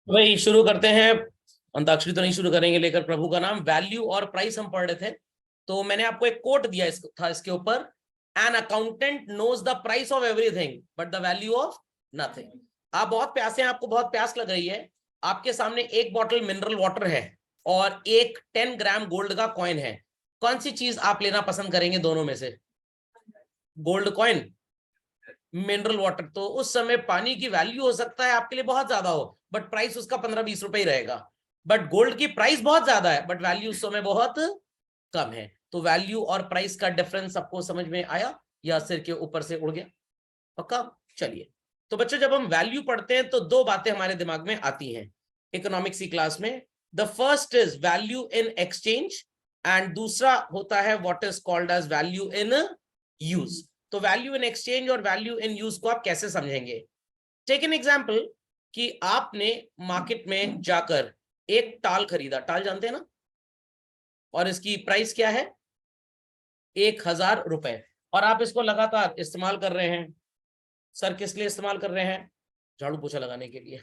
वही शुरू करते हैं। अंताक्षरी तो नहीं शुरू करेंगे लेकर प्रभु का नाम। वैल्यू और प्राइस हम पढ़ रहे थे, तो मैंने आपको एक कोट दिया था इसके ऊपर, an accountant knows the price of everything but the value of nothing. आप बहुत प्यासे हैं, आपको बहुत प्यास लग रही है, आपके सामने एक बॉटल मिनरल वाटर है और एक 10 ग्राम गोल्ड का कॉइन है। कौन सी चीज आप लेना पसंद करेंगे दोनों में से? Gold coin, mineral water. तो उस समय पानी की वैल्यू हो सकता है आपके लिए बहुत ज्यादा हो, बट प्राइस उसका 15-20 रुपए ही रहेगा। बट गोल्ड की प्राइस बहुत ज्यादा है, बट वैल्यू उस समय बहुत कम है। तो वैल्यू और प्राइस का डिफरेंस आपको समझ में आया या सिर के ऊपर से उड़ गया? पक्का? चलिए, तो बच्चों जब हम वैल्यू पढ़ते हैं तो दो बातें हमारे दिमाग में आती हैं इकोनॉमिक्स की क्लास में। The first is value in exchange and दूसरा होता है what is called as value in use. तो वैल्यू इन एक्सचेंज और वैल्यू इन यूज को आप कैसे समझेंगे? टेक एन एग्जांपल कि आपने मार्केट में जाकर एक टाल खरीदा, टाल जानते हैं ना, और इसकी प्राइस क्या है? 1000 रुपए, और आप इसको लगातार इस्तेमाल कर रहे हैं। सर किस लिए इस्तेमाल कर रहे हैं? झाड़ू पोछा लगाने के लिए।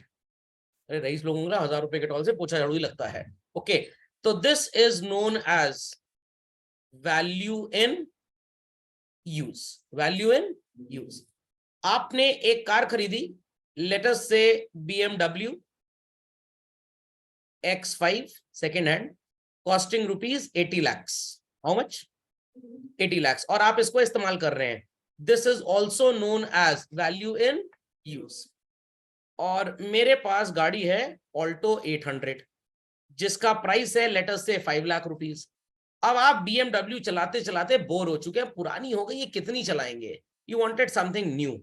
अरे रईस लोगों का 1000 रुपए के टॉल से पोछा झाड़ू ही लगता है। ओके, तो this is known as value in use. Value in use. आपने एक कार खरीदी, let's say BMW X5 second hand, costing rupees 80 lakhs। How much? 80 lakhs, और आप इसको इस्तेमाल कर रहे हैं। This is also known as value in use. और मेरे पास गाड़ी है ऑल्टो 800 जिसका प्राइस है लेटस से 5 लाख रुपीज। अब आप BMW चलाते चलाते बोर हो चुके हैं, पुरानी हो गई, ये कितनी चलाएंगे, यू वांटेड समथिंग न्यू।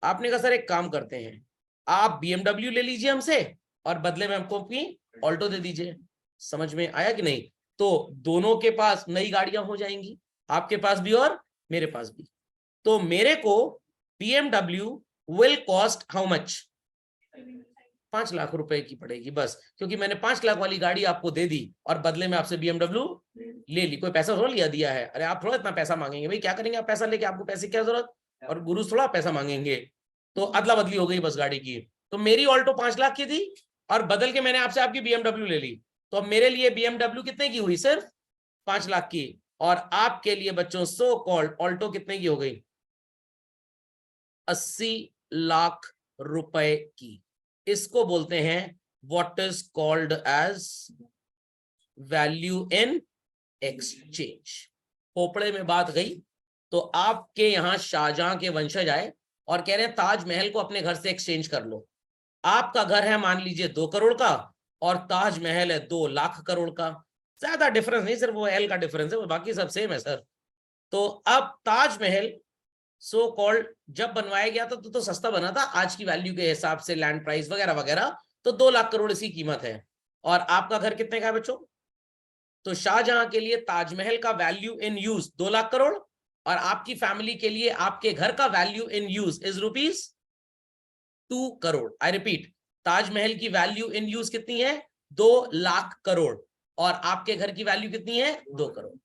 आपने कहा सर एक काम करते हैं, आप BMW ले लीजिए हमसे और बदले में हमको अपनी ऑल्टो दे दीजिए। समझ में आया कि नहीं? तो दोनों के पास नई गाड़ियां हो जाएंगी, आपके पास भी और मेरे पास भी। तो मेरे को BMW will cost how much? 5 lakh रुपए की पड़ेगी बस, क्योंकि मैंने 5 लाख वाली गाड़ी आपको दे दी और बदले में आपसे BMW ले ली। कोई पैसा थोड़ा लिया दिया है। अरे आप थोड़ा इतना पैसा मांगेंगे, भाई क्या करेंगे आप पैसा लेके, आपको पैसे की क्या जरूरत, और गुरु थोड़ा पैसा मांगेंगे। तो अदला बदली हो गई बस गाड़ी की। तो मेरी ऑल्टो 5 लाख की थी और बदल के मैंने आपसे आपकी BMW ले ली। तो अब मेरे लिए BMW कितने की हुई? सिर्फ 5 लाख की। और आपके लिए बच्चों सो कॉल्ड ऑल्टो कितने की हो गई? 80 लाख रुपए की। इसको बोलते हैं what is called as value in exchange. पोपड़े में बात गई तो आपके यहां शाहजहां के वंशज आए और कह रहे हैं ताजमहल को अपने घर से एक्सचेंज कर लो। आपका घर है मान लीजिए 2 करोड़ का और ताजमहल है 2 लाख करोड़ का। ज्यादा डिफरेंस नहीं, सिर्फ वो एल का डिफरेंस है, बाकी सब सेम है सर। तो अब ताजमहल सो कॉल्ड जब बनवाया गया था तो सस्ता बना था आज की वैल्यू के हिसाब से, लैंड प्राइस वगैरह वगैरह, तो 2 लाख करोड़ इसकी कीमत है। और आपका घर कितने का है बच्चों? तो शाहजहां के लिए ताजमहल का value in use 2 lakh crore, और आपकी फैमिली के लिए आपके घर का value in use is rupees 2 crore. I repeat, Taj Mahal की वैल्यू इन यूज कितनी है? 2 लाख करोड़, और आपके घर की वैल्यू कितनी है? 2 करोड़।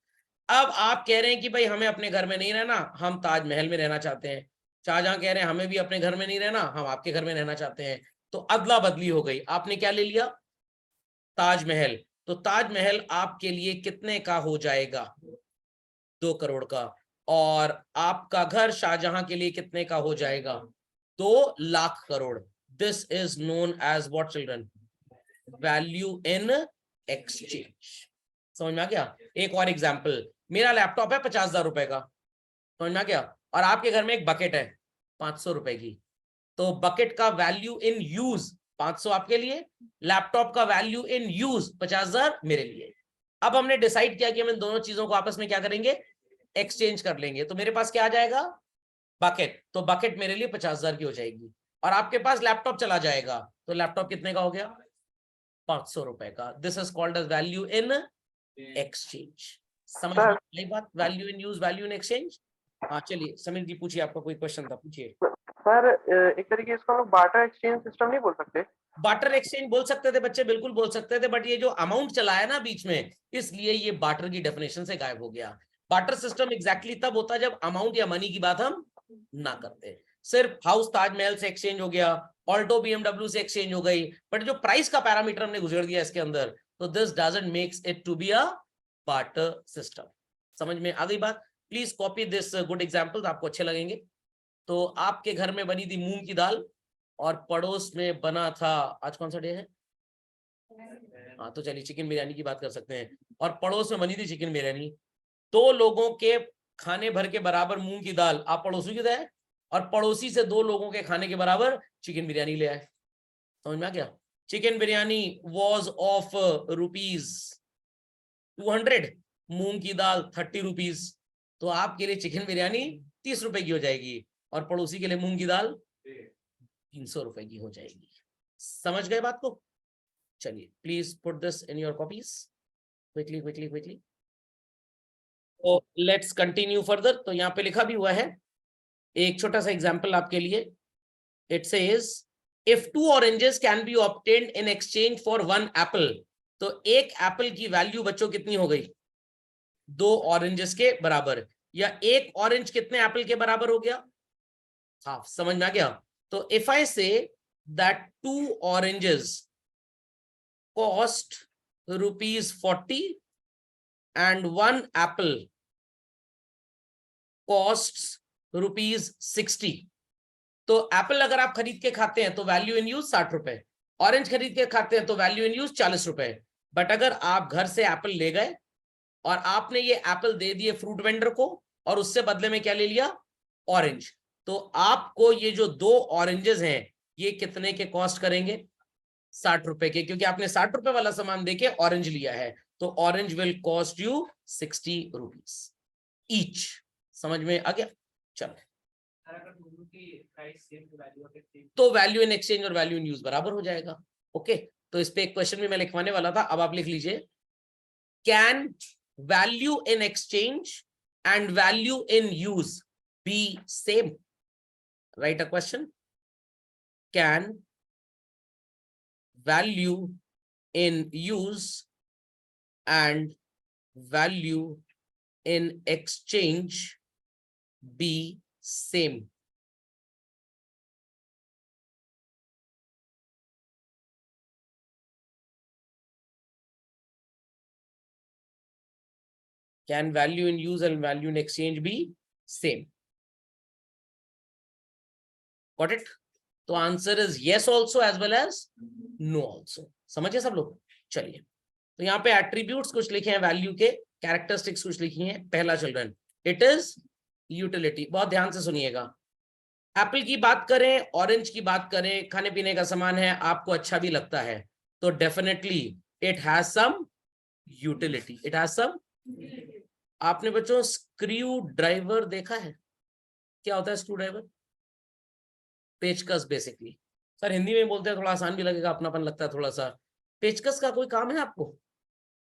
अब आप कह रहे हैं कि भाई हमें अपने घर में नहीं रहना, हम ताजमहल में रहना चाहते हैं। शाहजहां कह रहे हैं हमें भी अपने घर में नहीं रहना, हम आपके घर में रहना चाहते हैं। तो अदला बदली हो गई, आपने क्या ले लिया? ताजमहल। तो ताजमहल आपके लिए कितने का हो जाएगा? 2 करोड़ का। और आपका घर शाहजहां के लिए कितने का हो जाएगा? 2 lakh crore. This is known as what children? Value in exchange. समझ में आ गया? एक और एग्जांपल, मेरा लैपटॉप है 50,000 रुपए का, समझ में आ गया, और आपके घर में एक बकेट है 500 रुपए की। तो बकेट का वैल्यू इन यूज 500 आपके लिए, लैपटॉप का वैल्यू इन यूज 50,000 मेरे लिए। अब हमने डिसाइड किया कि हम इन दोनों चीजों को आपस में क्या करेंगे? एक्सचेंज कर लेंगे। तो मेरे पास क्या आ जाएगा? बकेट। तो बकेट मेरे लिए 50,000 की हो जाएगी, और आपके पास लैपटॉप चला जाएगा। तो लैपटॉप कितने का हो गया? 500 रुपए का। This is called as value in exchange. समझ में आई बात? Value in use, value in exchange. हाँ चलिए समीर जी पूछिए, आपका कोई क्वेश्चन था, पूछिए। सर एक तरीके से इसको हम लोग बार्टर एक्सचेंज सिस्टम नहीं बोल सकते? बार्टर एक्सचेंज बोल सकते थे बच्चे, बिल्कुल बोल सकते थे, बट ये जो अमाउंट चला है ना बीच में, इसलिए ये बार्टर की डेफिनेशन से गायब हो गया। बार्टर सिस्टम एग्जैक्टली तब होता है जब अमाउंट या मनी की बात हम ना करते। सिर्फ हाउस ताजमहल से एक्सचेंज हो गया, ऑल्टो BMW से एक्सचेंज हो गई, बट जो प्राइस का पैरामीटर हमने गुजर दिया इसके अंदर, तो this doesn't makes it to be a barter system. समझ में आ गई बात? Please copy this good examples, आपको अच्छे लगेंगे। तो आपके घर में बनी थी मूंग की दाल और पड़ोस में बना था, आज कौन सा डे है? हाँ तो चलिए चिकन बिरयानी की बात कर सकते हैं। और पड़ोस में बनी थी चिकन बिरयानी, 2 लोगों के खाने भर के बराबर मूंग की दाल आप पड़ोसी को दे, और पड़ोसी से 2 लोगों के खाने के बराबर चिकन बिरयानी ले आए। समझ में आ गया? चिकन बिरयानी वॉज ऑफ ₹200, मूंग की दाल 30 रुपीज। तो आपके लिए चिकन बिरयानी 30 रुपए की हो जाएगी और पड़ोसी के लिए मूंग की दाल 300 रुपए की हो जाएगी। समझ गए बात को? चलिए please put this in your copies quickly quickly quickly. तो लेट्स कंटिन्यू फर्दर। तो यहाँ पे लिखा भी हुआ है एक छोटा सा एग्जांपल आपके लिए। It says if 2 oranges can be obtained in exchange for 1 Apple. तो एक एप्पल की वैल्यू बच्चों कितनी हो गई? 2 ऑरेंजेस के बराबर, या एक ऑरेंज कितने एप्पल के बराबर हो गया? हाफ। समझ में आ गया? तो if I say that 2 oranges cost ₹40 and 1 apple costs ₹60। तो एप्पल अगर आप खरीद के खाते हैं तो वैल्यू इन यूज 60 रुपए, ऑरेंज खरीद के खाते हैं तो वैल्यू इन यूज 40 रुपए। बट अगर आप घर से एप्पल ले गए और आपने ये एप्पल दे दिए फ्रूट वेंडर को और उससे बदले में क्या ले लिया? ऑरेंज। तो आपको ये जो 2 ऑरेंजेस हैं ये कितने के कॉस्ट करेंगे? 60 रुपए के, क्योंकि आपने 60 रुपए वाला सामान देके ऑरेंज लिया है। तो orange will cost you 60 rupees each. समझ में आ गया? चलो, तो वैल्यू इन एक्सचेंज और वैल्यू इन यूज बराबर हो जाएगा। ओके, तो इस पे एक क्वेश्चन भी मैं लिखवाने वाला था, अब आप लिख लीजिए। Can value in exchange and value in use B same? Right a question. Can value in use and value in exchange be same? Can value in use and value in exchange be same? Got it? तो answer is yes also as well as no also। समझिए सब लोग? चलिए, तो यहाँ पे attributes कुछ लिखे हैं वैल्यू के, कैरेक्टरिस्टिक्स कुछ लिखी हैं। पहला चिल्ड्रन, इट इज यूटिलिटी। बहुत ध्यान से सुनिएगा। एप्पल की बात करें, ऑरेंज की बात करें, खाने पीने का सामान है, आपको अच्छा भी लगता है, तो definitely it has some utility. It has some. आपने बच्चों स्क्रू ड्राइवर देखा है? क्या होता है स्क्रू ड्राइवर? पेचकस बेसिकली। सर हिंदी में बोलते हैं, थोड़ा आसान भी लगेगा, अपनापन लगता है थोड़ा सा। पेचकस का कोई काम है आपको?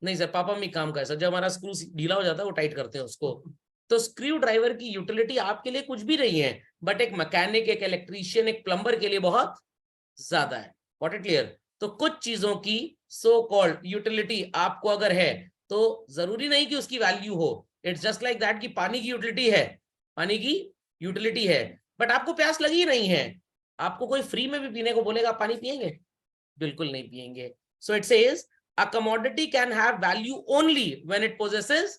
नहीं सर, पापा मम्मी काम का है सर, जब हमारा स्क्रू ढीला हो जाता है वो टाइट करते हैं उसको। तो स्क्रू ड्राइवर की यूटिलिटी आपके लिए कुछ भी नहीं है, बट एक मैकेनिक, एक इलेक्ट्रीशियन, एक प्लम्बर के लिए बहुत ज्यादा है। What it clear? तो कुछ चीजों की सो कॉल्ड यूटिलिटी आपको अगर है तो जरूरी नहीं कि उसकी वैल्यू हो। इट्स जस्ट लाइक दैट कि पानी की यूटिलिटी है, पानी की यूटिलिटी है, बट आपको प्यास लगी नहीं है, आपको कोई फ्री में भी पीने को बोलेगा, पानी पिएंगे? बिल्कुल नहीं पिएंगे। So it says a commodity can have value only when it possesses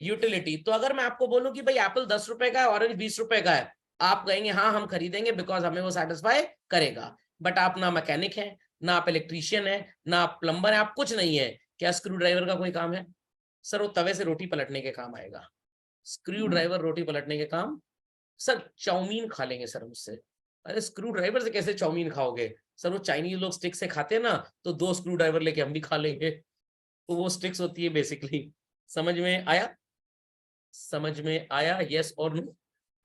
utility। तो अगर मैं आपको बोलूं कि भाई एप्पल 10 रुपए का है, ऑरेंज 20 रुपए का है, आप कहेंगे हाँ हम खरीदेंगे बिकॉज हमें वो सेटिस्फाई करेगा। बट आप ना मैकेनिक है, ना आप इलेक्ट्रीशियन है, ना आप प्लम्बर है, आप कुछ नहीं है। क्या स्क्रू ड्राइवर का कोई काम है? सर वो तवे से रोटी पलटने के काम आएगा। स्क्रू ड्राइवर रोटी पलटने के काम? सर चाउमीन खा लेंगे सर मुझसे। अरे स्क्रू ड्राइवर से कैसे चाउमीन खाओगे? सर वो चाइनीज लोग स्टिक से खाते हैं ना, तो 2 स्क्रू ड्राइवर लेके हम भी खा लेंगे। तो वो स्टिक्स होती है बेसिकली। समझ में आया? समझ में आया? यस और नो?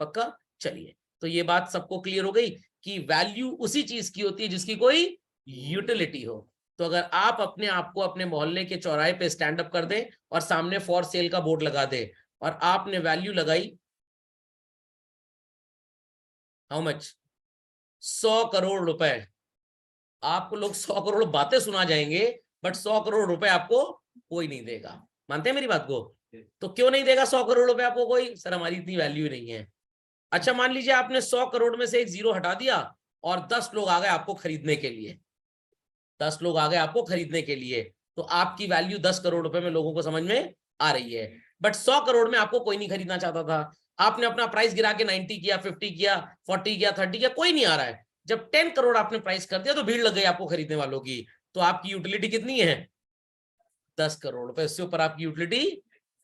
पक्का? चलिए, तो ये बात सबको क्लियर हो गई कि वैल्यू उसी चीज की होती है जिसकी कोई यूटिलिटी हो। तो अगर आप अपने आप को अपने मोहल्ले के चौराहे पे स्टैंड अप कर दें और सामने फॉर सेल का बोर्ड लगा दे और आपने वैल्यू लगाई हाउ मच? 100 करोड़ रुपए। आपको लोग 100 करोड़ बातें सुना जाएंगे, बट 100 करोड़ रुपए आपको कोई नहीं देगा। मानते हैं मेरी बात को? तो क्यों नहीं देगा 100 करोड़ रुपए आपको कोई? सर हमारी इतनी वैल्यू नहीं है। अच्छा मान लीजिए आपने 100 करोड़ में से एक जीरो हटा दिया और 10 लोग आ गए आपको खरीदने के लिए, 10 लोग आ गए आपको खरीदने के लिए, तो आपकी वैल्यू 10 करोड़ रुपए में लोगों को समझ में आ रही है। बट 100 करोड़ में आपको कोई नहीं खरीदना चाहता था, आपने अपना प्राइस गिरा के 90 किया, 50 किया, 40 किया, 30 किया, कोई नहीं आ रहा है। जब 10 करोड़ आपने प्राइस कर दिया तो भीड़ लग गई आपको खरीदने वालों की, तो आपकी यूटिलिटी कितनी है? 10 करोड़ रुपए, इससे ऊपर आपकी यूटिलिटी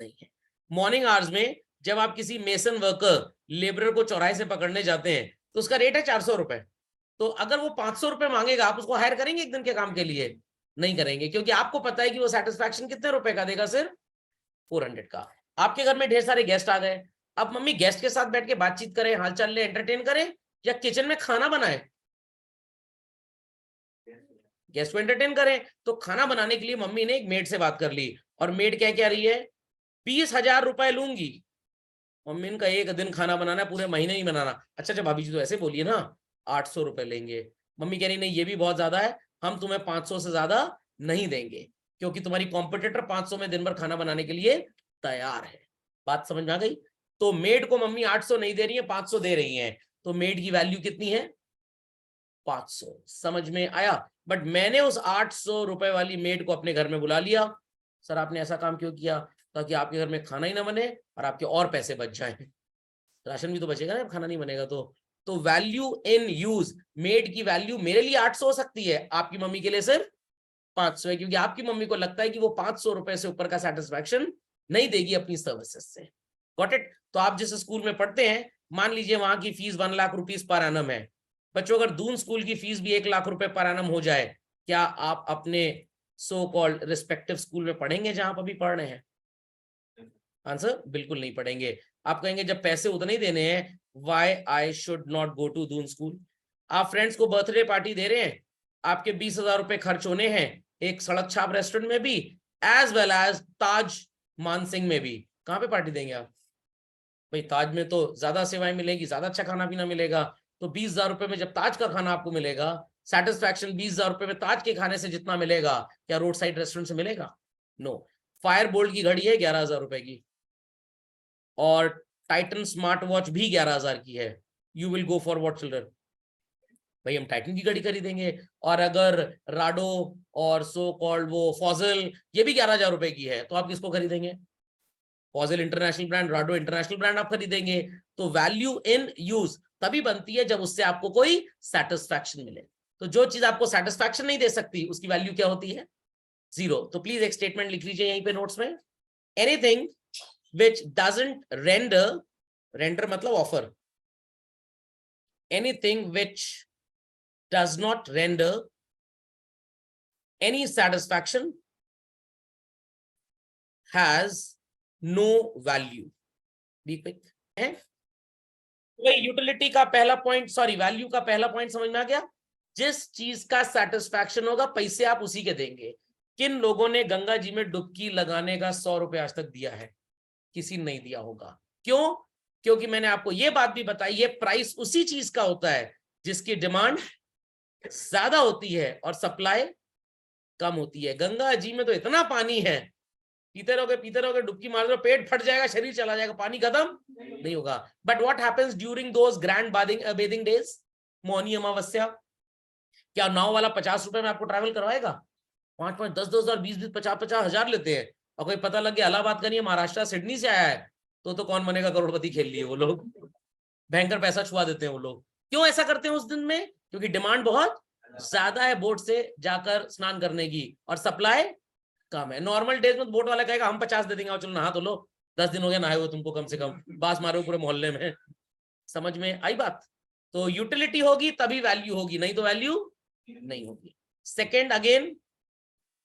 नहीं है। मॉर्निंग आवर्स में जब आप किसी मेसन वर्कर लेबरर को चौराहे से पकड़ने जाते हैं तो उसका रेट है 400 रुपए, तो अगर वो 500 रुपए मांगेगा आप उसको हायर करेंगे एक दिन के काम के लिए? नहीं करेंगे, क्योंकि आपको पता है कि वो सेटिस्फैक्शन कितने रुपए का देगा? सिर्फ 400 का। आपके घर में ढेर सारे गेस्ट आ गए, अब मम्मी गेस्ट के साथ बैठ के बातचीत करें, हालचाल ले, एंटरटेन करें, या किचन में खाना बनाए? गेस्ट को एंटरटेन करें। तो खाना बनाने के लिए मम्मी ने एक मेड से बात कर ली, और मेड क्या कह रही है? 20,000 रुपए लूंगी। मम्मी ने कहा एक दिन खाना बनाना है, पूरे महीने नहीं बनाना। अच्छा भाभी जी तो ऐसे बोलिए ना, 800 रुपए लेंगे। मम्मी कह रही नहीं ये भी बहुत ज्यादा है, हम तुम्हें 500 से ज्यादा नहीं देंगे, क्योंकि तुम्हारी कॉम्पिटिटर 500 में दिन भर खाना बनाने के लिए तैयार है। बात समझ में आ गई? तो मेड को मम्मी 800 नहीं दे रही है, 500 दे रही है, तो मेड की वैल्यू कितनी है? 500। समझ में आया? बट मैंने उस 800 रुपए वाली मेड को अपने घर में बुला लिया। सर आपने ऐसा काम क्यों किया? ताकि आपके घर में खाना ही ना बने और आपके और पैसे बच जाएं। राशन भी तो बचेगा ना, खाना नहीं बनेगा तो वैल्यू इन यूज, मेड की वैल्यू मेरे लिए 800 हो सकती है, आपकी मम्मी के लिए सिर्फ 500 है, क्योंकि आपकी मम्मी को लगता है कि वो 500 रुपए से ऊपर का सेटिस्फैक्शन नहीं देगी अपनी सर्विसेज से। Got it? तो आप जिस स्कूल में पढ़ते हैं, मान लीजिए वहां की fees 1 lakh rupees per annum है। बच्चों अगर दून स्कूल की फीस भी 1 लाख रुपए पर एनम हो जाए, क्या आप अपने सो कॉल्ड रिस्पेक्टिव स्कूल में पढ़ेंगे जहां आप अभी पढ़ रहे हैं? आंसर बिल्कुल नहीं पढ़ेंगे। आप कहेंगे जब पैसे उतने ही देने हैं, why I should not go to Doon school. आप फ्रेंड्स को बर्थडे पार्टी दे रहे हैं, आपके 20,000 रुपए खर्च होने हैं एक सड़क छाप रेस्टोरेंट में भी, एज वेल एज ताज मानसिंह में भी। कहां पे पार्टी देंगे आप? भाई ताज में तो ज्यादा सेवाएं मिलेगी, ज्यादा अच्छा खाना पीना मिलेगा, तो 20,000 रुपए में जब ताज का खाना आपको मिलेगा, सेटिस्फैक्शन 20,000 रुपए में ताज के खाने से जितना मिलेगा, क्या रोड साइड रेस्टोरेंट से मिलेगा? नो। फायर बोल्ट की घड़ी है 11,000 रुपए की, और टाइटन स्मार्ट वॉच भी 11,000 की है। You will go for what children? भाई हम टाइटन की घड़ी खरीदेंगे। और अगर राडो और सो कॉल्ड वो फॉजल, ये भी 11,000 रुपए की है, तो आप किसको खरीदेंगे? Fossil international brand, Rado international brand आप खरीदेंगे। तो वैल्यू इन यूज तभी बनती है जब उससे आपको कोई सेटिस्फैक्शन मिले। तो जो चीज आपको सेटिस्फैक्शन नहीं दे सकती उसकी वैल्यू क्या होती है? 0। तो प्लीज एक स्टेटमेंट लिख लीजिए यहीं पे नोट्स में, एनीथिंग which doesn't render मतलब offer, anything which does not render any satisfaction has no value। Be quick है? वही यूटिलिटी का पहला पॉइंट, सॉरी वैल्यू का पहला पॉइंट समझ में आ गया? जिस चीज का सेटिस्फैक्शन होगा पैसे आप उसी के देंगे। किन लोगों ने गंगा जी में डुबकी लगाने का 100 रुपए आज तक दिया है? किसी ने नहीं दिया होगा। क्यों? क्योंकि मैंने आपको यह बात भी बताई, ये प्राइस उसी चीज का होता है जिसकी डिमांड ज्यादा होती है और सप्लाई कम होती है। गंगा जी में तो इतना पानी है, पीते रहोगे डुबकी मार दो, पेट फट जाएगा, शरीर चला जाएगा, पानी खत्म नहीं होगा। But what happens during those grand bathing days, Mauni Amavasya? क्या नाव वाला 50 रुपए में आपको ट्रैवल करवाएगा? 5-5, 10-10 हजार, 20-20, 50-50 हजार लेते हैं, और कोई पता लग गया इलाहाबाद का नहीं है, महाराष्ट्र सिडनी से आया है, तो कौन बनेगा करोड़पति? खेल लिए वो लोग, भयंकर पैसा छुआ देते हैं वो लोग। क्यों ऐसा करते हैं उस दिन में? क्योंकि डिमांड बहुत ज्यादा है बोट से जाकर स्नान करने की, और सप्लाई कम है। नॉर्मल डेज में बोट वाला कहेगा हम 50 दे देंगे, चलो नहा तो लो, 10 दिन हो गया नहाए हुए तुमको, कम से कम बास मारो पूरे मोहल्ले में। समझ में आई बात? तो यूटिलिटी होगी तभी वैल्यू होगी, नहीं तो वैल्यू नहीं होगी। Second again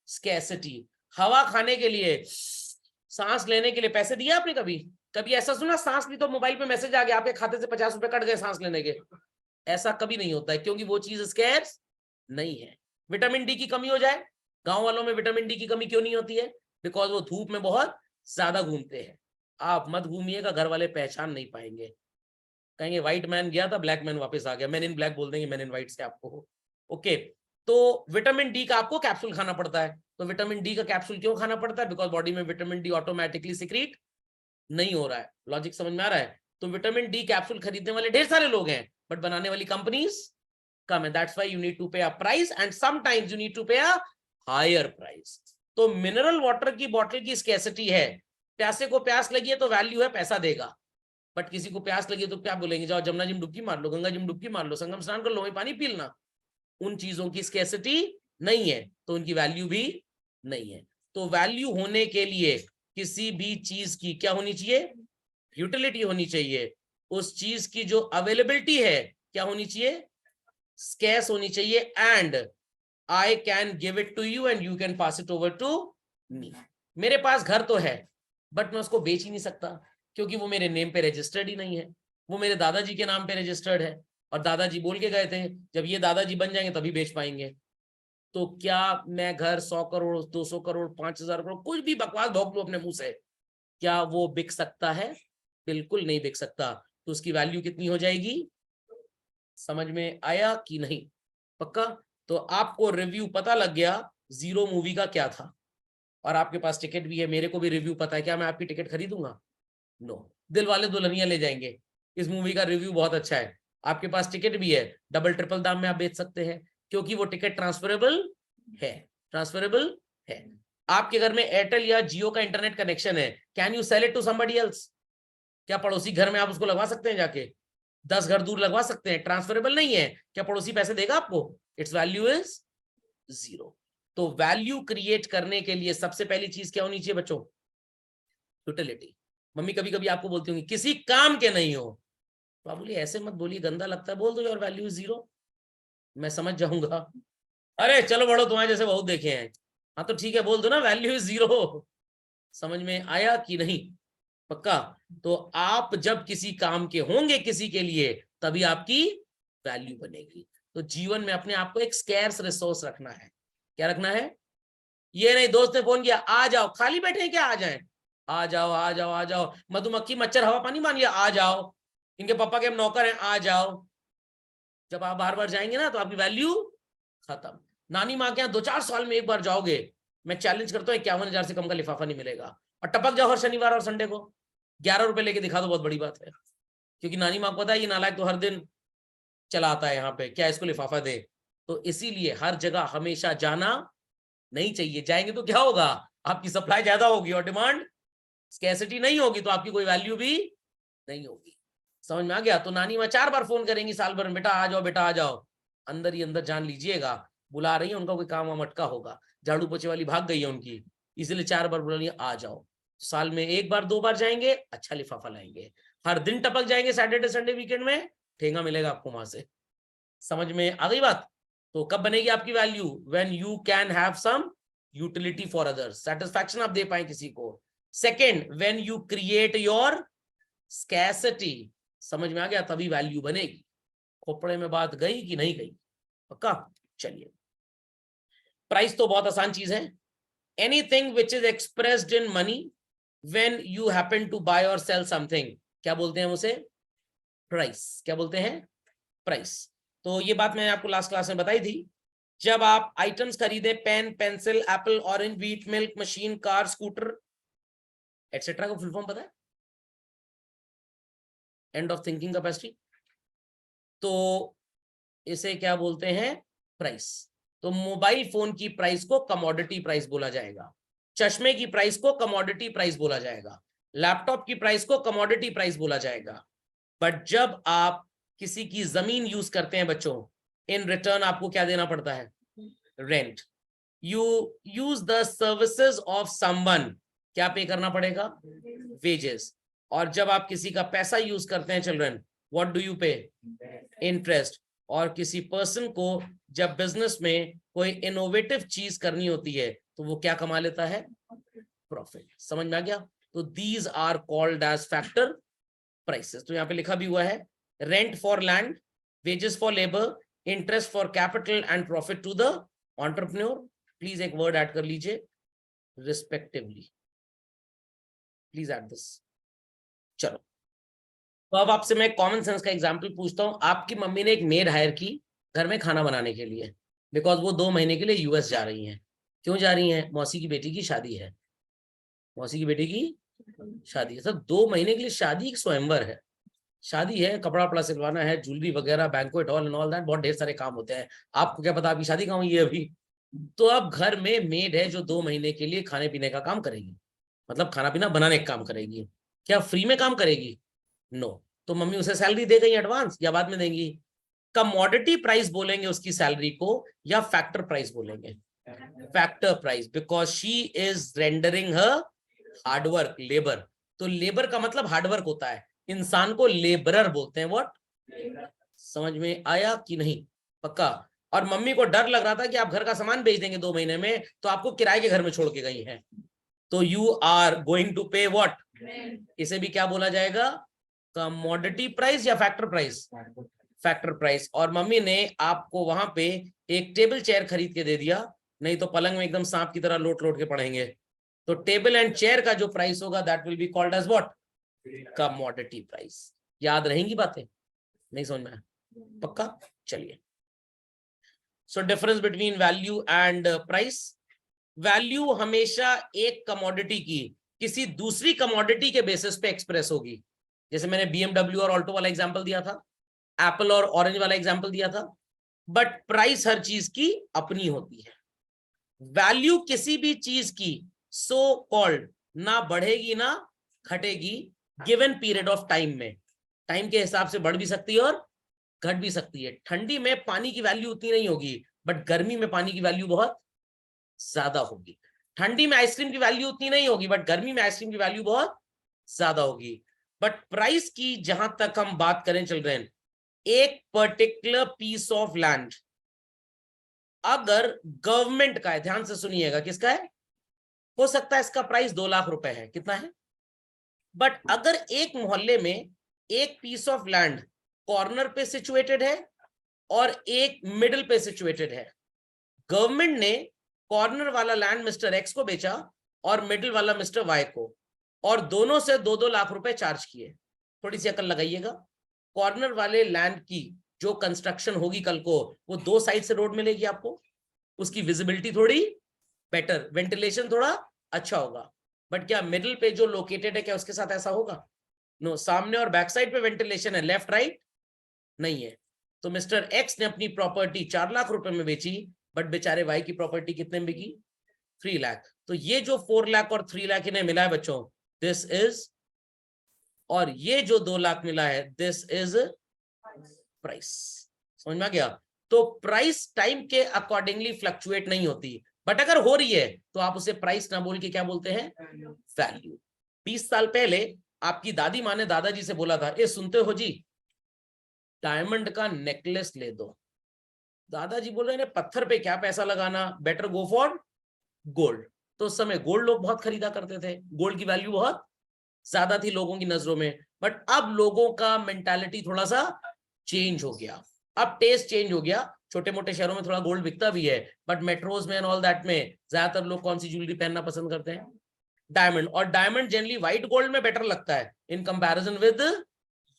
scarcity. हवा खाने के लिए, सांस लेने के लिए पैसे दिए आपने कभी? कभी ऐसा सुना सांस ली तो मोबाइल पे मैसेज आ गया आपके खाते से 50 रुपए कट गए सांस लेने के? ऐसा कभी नहीं होता है, क्योंकि वो चीज स्कैर्स नहीं है। विटामिन डी की कमी हो जाए, गांव वालों में विटामिन डी की कमी क्यों नहीं होती है? बिकॉज वो धूप में बहुत ज्यादा घूमते हैं। आप मत घूमिएगा, घर वाले पहचान नहीं पाएंगे, कहेंगे व्हाइट मैन गया था ब्लैक मैन वापस आ गया, मैन इन ब्लैक बोल देंगे मैन इन व्हाइट से आपको। ओके, तो विटामिन डी का आपको कैप्सूल खाना पड़ता है। तो विटामिन डी का कैप्सूल क्यों खाना पड़ता है? बिकॉज बॉडी में विटामिन डी ऑटोमेटिकली सिक्रीट नहीं हो रहा है। लॉजिक समझ में आ रहा है? तो विटामिन डी कैप्सूल खरीदने वाले ढेर सारे लोग हैं, बट बनाने वाली कंपनीज कम है. That's why you need to pay a price and sometimes you need to pay a higher price. तो मिनरल वाटर की बोतल की स्कैसिटी है. प्यासे को प्यास लगी है तो वैल्यू है, पैसा देगा. बट किसी को प्यास लगी है तो क्या बोलेंगे, जाओ जमुना जी में डुबकी मार लो, गंगा जी में डुबकी मार लो, संगम स्नान कर लो, वही पानी पी लेना. उन चीजों की स्कैसिटी नहीं है तो उनकी वैल्यू भी नहीं है. तो वैल्यू होने के लिए किसी भी चीज की क्या होनी चाहिए, यूटिलिटी होनी चाहिए. उस चीज की जो अवेलेबिलिटी है क्या होनी चाहिए, स्कैर्स होनी चाहिए. And I can give it to you and you can pass it over to me. मेरे पास घर तो है बट मैं उसको बेच ही नहीं सकता क्योंकि वो मेरे नेम पे रजिस्टर्ड ही नहीं है. वो मेरे दादाजी के नाम पे रजिस्टर्ड है और दादाजी बोल के गए थे जब ये दादाजी बन जाएंगे तभी बेच पाएंगे. तो क्या मैं घर 100 करोड़ 200 करोड़ 5000 करोड़ कुछ भी बकवास भोंक लूं अपने मुंह से, क्या वो बिक सकता है? बिल्कुल नहीं बिक सकता. तो उसकी वैल्यू कितनी हो जाएगी? समझ में आया कि नहीं? पक्का? तो आपको रिव्यू पता लग गया जीरो मूवी का क्या था और आपके पास टिकट भी है. मेरे को भी रिव्यू पता है. क्या मैं आपकी टिकट खरीदूंगा? नो. दिल वाले दुल्हनिया ले जाएंगे. इस मूवी का रिव्यू बहुत अच्छा है. आपके पास टिकट भी है, डबल ट्रिपल दाम में आप बेच सकते हैं क्योंकि वो टिकट ट्रांसफरेबल है. ट्रांसफरेबल है. आपके घर में एयरटेल या जियो का इंटरनेट कनेक्शन है, can you sell it to somebody else? क्या पड़ोसी घर में आप उसको लगवा सकते हैं जाके? 10 घर दूर लगवा सकते हैं. ट्रांसफरेबल नहीं है. क्या पड़ोसी पैसे देगा आपको? It's value is zero. तो वैल्यू क्रिएट करने के लिए सबसे पहली चीज क्या होनी चाहिए बच्चों? यूटिलिटी. मम्मी कभी कभी आपको बोलती होंगी किसी काम के नहीं हो, तो आप बोलिए ऐसे मत बोलिए, गंदा लगता है. बोल दो योर वैल्यू इज जीरो, मैं समझ जाऊंगा. अरे चलो बड़ो, तुम्हारे जैसे बहुत देखे हैं. हाँ तो ठीक है, बोल दो ना वैल्यू इज जीरो. समझ में आया कि नहीं? पक्का? तो आप जब किसी काम के होंगे किसी के लिए तभी आपकी वैल्यू बनेगी. तो जीवन में अपने आप को एक स्कैर्स रिसोर्स रखना है. क्या रखना है? ये नहीं दोस्त ने फोन किया आ जाओ, खाली बैठे हैं क्या, आ जाएं. आ जाओ आ जाओ आ जाओ. मधुमक्खी मच्छर हवा पानी मान लिया, आ जाओ. इनके पापा के हम नौकर हैं, आ जाओ. जब आप बार बार जाएंगे ना तो आपकी वैल्यू खत्म. नानी माँ के यहाँ 2-4 साल में एक बार जाओगे, मैं चैलेंज करता हूँ 51,000 से कम का लिफाफा नहीं मिलेगा. और टपक जाओ हर शनिवार और संडे को, 11 रुपए लेके दिखा दो, बहुत बड़ी बात है. क्योंकि नानी माँ को पता है ये नालायक तो हर दिन चला आता है यहाँ पे, क्या इसको लिफाफा दे. तो इसीलिए हर जगह हमेशा जाना नहीं चाहिए. जाएंगे तो क्या होगा, आपकी सप्लाई ज्यादा होगी और डिमांड स्कैसिटी नहीं होगी, तो आपकी कोई वैल्यू भी नहीं होगी. समझ में आ गया? तो नानी माँ 4 बार फोन करेंगी साल भर में, बेटा आ जाओ बेटा आ जाओ. अंदर ही अंदर जान लीजिएगा बुला रही है, उनका कोई काम वाम अटका होगा, झाड़ू पोछे वाली भाग गई है उनकी, इसलिए 4 बार बुला रही है आ जाओ. साल में 1 बार 2 बार जाएंगे, अच्छा लिफाफा लाएंगे. हर दिन टपक जाएंगे सैटरडे संडे वीकेंड में, ठेंगा मिलेगा आपको वहां से. समझ में आ गई बात? तो कब बनेगी आपकी value? When you can have some utility for others, satisfaction आप दे पाए किसी को. Second, when you create your scarcity. समझ में आ गया? तभी वैल्यू बनेगी. खोपड़े में बात गई कि नहीं गई? पक्का? चलिए, प्राइस तो बहुत आसान चीज है. Anything which is expressed in money when you happen to buy और सेल समथिंग, क्या बोलते हैं उसे? प्राइस. क्या बोलते हैं? प्राइस. तो ये बात मैंने आपको लास्ट क्लास में बताई थी. जब आप आइटम्स खरीदे, pen pencil apple orange wheat milk machine car scooter etcetera को फुल फॉर्म पता है? End of thinking capacity. तो इसे क्या बोलते हैं? प्राइस. तो मोबाइल फोन की प्राइस को कमोडिटी प्राइस बोला जाएगा, चश्मे की प्राइस को कमोडिटी प्राइस बोला जाएगा, लैपटॉप की प्राइस को कमोडिटी प्राइस बोला जाएगा. बट जब आप किसी की जमीन यूज करते हैं बच्चों, इन रिटर्न आपको क्या देना पड़ता है? Rent. You use the services of someone, क्या पे करना पड़ेगा? वेजेस. और जब आप किसी का पैसा यूज करते हैं चिल्ड्रन, व्हाट डू यू पे? इंटरेस्ट. और किसी पर्सन को जब बिजनेस में कोई इनोवेटिव चीज करनी होती है तो वो क्या कमा लेता है? प्रॉफिट. समझ में आ गया? तो these are called as factor prices. तो यहाँ पे लिखा भी हुआ है, rent for land, wages for labour, interest for capital and profit to the entrepreneur. Please एक वर्ड ऐड कर लीजिए, रिस्पेक्टिवली. Please add this. चलो, तो अब आपसे मैं कॉमन सेंस का एग्जांपल पूछता हूं. आपकी मम्मी ने एक मेड हायर की घर में खाना बनाने के लिए, बिकॉज वो 2 महीने के लिए यूएस जा रही हैं. क्यों जा रही हैं? मौसी की बेटी की शादी है. मौसी की बेटी की शादी है. सर 2 महीने के लिए शादी, एक स्वयंवर है. शादी है, कपड़ा वपड़ा सिलवाना है, ज्वेलरी वगैरह, banquet hall and all that, बहुत ढेर सारे काम होते हैं। आपको क्या पता आपकी शादी कहाँ हुई है अभी? तो अब घर में मेड है जो 2 महीने के लिए खाने पीने का काम करेगी, मतलब खाना पीना बनाने का काम करेगी। क्या फ्री में काम करेगी? नो। तो मम्मी उसे सैलरी दे गई एडवांस या बाद में देंगी? कमोडिटी प्राइस बोलेंगे उसकी सैलरी को या फैक्टर प्राइस बोलेंगे? Factor price, because she is rendering her hard work, labour. तो लेबर का मतलब हार्डवर्क होता है, इंसान को लेबरर बोलते हैं। व्हाट? समझ में आया कि नहीं? पक्का? और मम्मी को डर लग रहा था कि आप घर का सामान बेच देंगे 2 महीने में, तो आपको किराए के घर में छोड़ के गई हैं, तो यू आर गोइंग टू पे व्हाट? इसे भी क्या बोला जाएगा? कमोडिटी प्राइस या फैक्टर प्राइस? Factor price. और मम्मी ने आपको वहां पे एक टेबल चेयर खरीद के दे दिया, नहीं तो पलंग में एकदम सांप की तरह लोट लोट के पड़ेंगे। तो टेबल एंड चेयर का जो प्राइस होगा that will be called as what? Commodity price. याद रहेंगी बातें? नहीं समझ में आया? पक्का? चलिए, so difference between value and price. Value हमेशा एक कमोडिटी की किसी दूसरी कमोडिटी के बेसिस पे एक्सप्रेस होगी। जैसे मैंने बीएमडब्ल्यू और ऑल्टो वाला एग्जांपल दिया था, एप्पल और ऑरेंज वाला एग्जांपल दिया था। बट प्राइस हर चीज की अपनी होती है। वैल्यू किसी भी चीज की सो कॉल्ड ना बढ़ेगी ना घटेगी गिवन पीरियड ऑफ टाइम में। टाइम के हिसाब से बढ़ भी सकती है और घट भी सकती है। ठंडी में पानी की वैल्यू उतनी नहीं होगी, बट गर्मी में पानी की वैल्यू बहुत ज्यादा होगी। ठंडी में आइसक्रीम की वैल्यू उतनी नहीं होगी, बट गर्मी में आइसक्रीम की वैल्यू बहुत ज्यादा होगी। बट प्राइस की जहां तक हम बात करें चल रहे हैं, एक पर्टिकुलर पीस ऑफ लैंड अगर गवर्नमेंट का है, ध्यान से सुनिएगा, किसका है? हो सकता है इसका प्राइस 2 लाख रुपए है, कितना है? बट अगर एक मोहल्ले में एक पीस ऑफ लैंड कॉर्नर पे सिचुएटेड है और एक मिडिल पे सिचुएटेड है, गवर्नमेंट ने कॉर्नर वाला लैंड मिस्टर एक्स को बेचा और मिडिल वाला मिस्टर वाई को, और दोनों से 2-2 लाख रुपए चार्ज किए। थोड़ी सी अकल लगाइएगा। कॉर्नर वाले लैंड की जो कंस्ट्रक्शन होगी कल को, वो 2 साइड से रोड मिलेगी आपको, उसकी विजिबिलिटी थोड़ी बेटर, वेंटिलेशन थोड़ा अच्छा होगा। बट क्या मिडिल पे जो लोकेटेड है क्या उसके साथ ऐसा होगा? नो। सामने और बैक साइड पे वेंटिलेशन है, लेफ्ट राइट नहीं है। तो मिस्टर एक्स ने अपनी प्रॉपर्टी 4 लाख रुपए में बेची, बट बेचारे वाई की प्रॉपर्टी कितने में बिकी? 3 लाख। तो ये जो 4 लाख और 3 लाख इन्हें मिला है बच्चों, दिस इज, और ये जो 2 लाख मिला है दिस इज प्राइस। समझ में आ गया? तो प्राइस टाइम के अकॉर्डिंगली फ्लक्चुएट नहीं होती, बट अगर हो रही है तो आप उसे प्राइस ना बोल के क्या बोलते हैं? वैल्यू। 20 साल पहले आपकी दादी माँ ने दादाजी से बोला था, ए सुनते हो जी, डायमंड का नेकलेस ले दो। दादाजी बोल रहे हैं पत्थर पे क्या पैसा लगाना, बेटर गो फॉर गोल्ड। तो उस समय गोल्ड लोग बहुत खरीदा करते थे, गोल्ड की वैल्यू बहुत ज्यादा थी लोगों की नजरों में। बट अब लोगों का मेंटालिटी थोड़ा सा चेंज हो गया, अब टेस्ट चेंज हो गया। छोटे मोटे शहरों में थोड़ा गोल्ड बिकता भी है, बट मेट्रोज में एंड ऑल दैट में ज्यादातर लोग कौन सी ज्वेलरी पहनना पसंद करते हैं? डायमंड। और डायमंड जनरली व्हाइट गोल्ड में बेटर लगता है in comparison with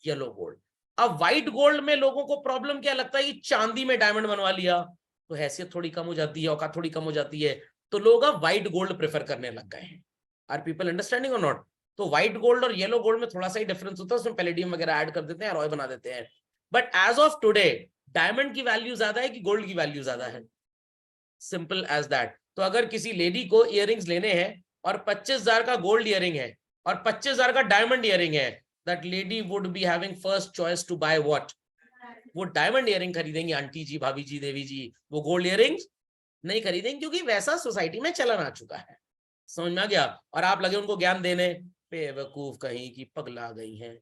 yellow gold. अब व्हाइट गोल्ड में लोगों को प्रॉब्लम क्या लगता है कि चांदी में डायमंड बनवा लिया तो हैसियत थोड़ी कम हो जाती है, औकात थोड़ी कम हो जाती है, तो लोग अब व्हाइट गोल्ड प्रेफर करने लग गए हैं। आर पीपल अंडरस्टैंडिंग और नॉट? तो व्हाइट गोल्ड और येलो गोल्ड में थोड़ा सा ही डिफरेंस होता है, उसमें पैलेडियम वगैरह ऐड कर देते हैं, अलॉय बना देते हैं। But as of today diamond की वैल्यू ज्यादा है कि गोल्ड की वैल्यू ज्यादा है? Simple as that. तो अगर किसी लेडी को इयररिंग्स लेने हैं और 25,000 का गोल्ड इयरिंग है और 25,000 का डायमंड इयरिंग है, that lady would be having first choice to buy what? वो डायमंड इयरिंग खरीदेंगी आंटी जी, भाभी जी, देवी जी, वो गोल्ड इयरिंग्स नहीं खरीदेंगे, क्योंकि वैसा सोसाइटी में चलन आ चुका है। समझ में आ गया? और आप लगे उनको ज्ञान देने, बेवकूफ कहीं की पगला गई हैं।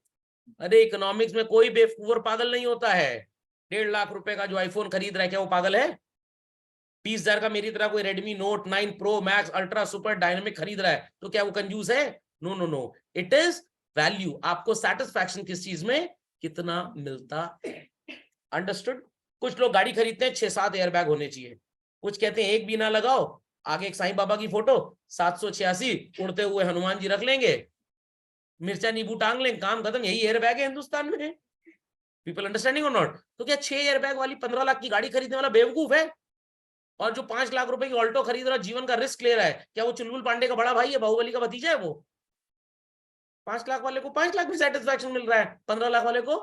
अरे इकोनॉमिक्स में कोई बेवकूफ और पागल नहीं होता है। 1.5 लाख रुपए का जो आईफोन खरीद रहा है क्या वो पागल है? 20,000 का मेरी तरह कोई Redmi note 9 pro max ultra super dynamic खरीद रहा है तो क्या वो कंजूस है? No no no, it is value. आपको सेटिस्फैक्शन किस चीज में कितना मिलता है। अंडरस्टूड? कुछ लोग गाड़ी खरीदते हैं 6-7 एयरबैग होने चाहिए, कुछ कहते हैं एक भी ना लगाओ, आगे एक साईं बाबा की फोटो, 786 उड़ते हुए हनुमान जी रख लेंगे, मिर्चा नींबू टांग लेंगे, काम खत्म। यही एयरबैग है हिंदुस्तान में। पीपल अंडरस्टैंडिंग और नॉट? तो क्या 6 एयरबैग वाली 15 लाख की गाड़ी खरीदने वाला बेवकूफ है? और जो 5 लाख रुपए की ऑल्टो खरीद रहा है, जीवन का रिस्क ले रहा है, क्या वो चुलबुल पांडे का बड़ा भाई है, बाहुबली का भतीजा है वो? 5 लाख वाले को 5 लाख में सेटिस्फैक्शन मिल रहा है, 15 लाख वाले को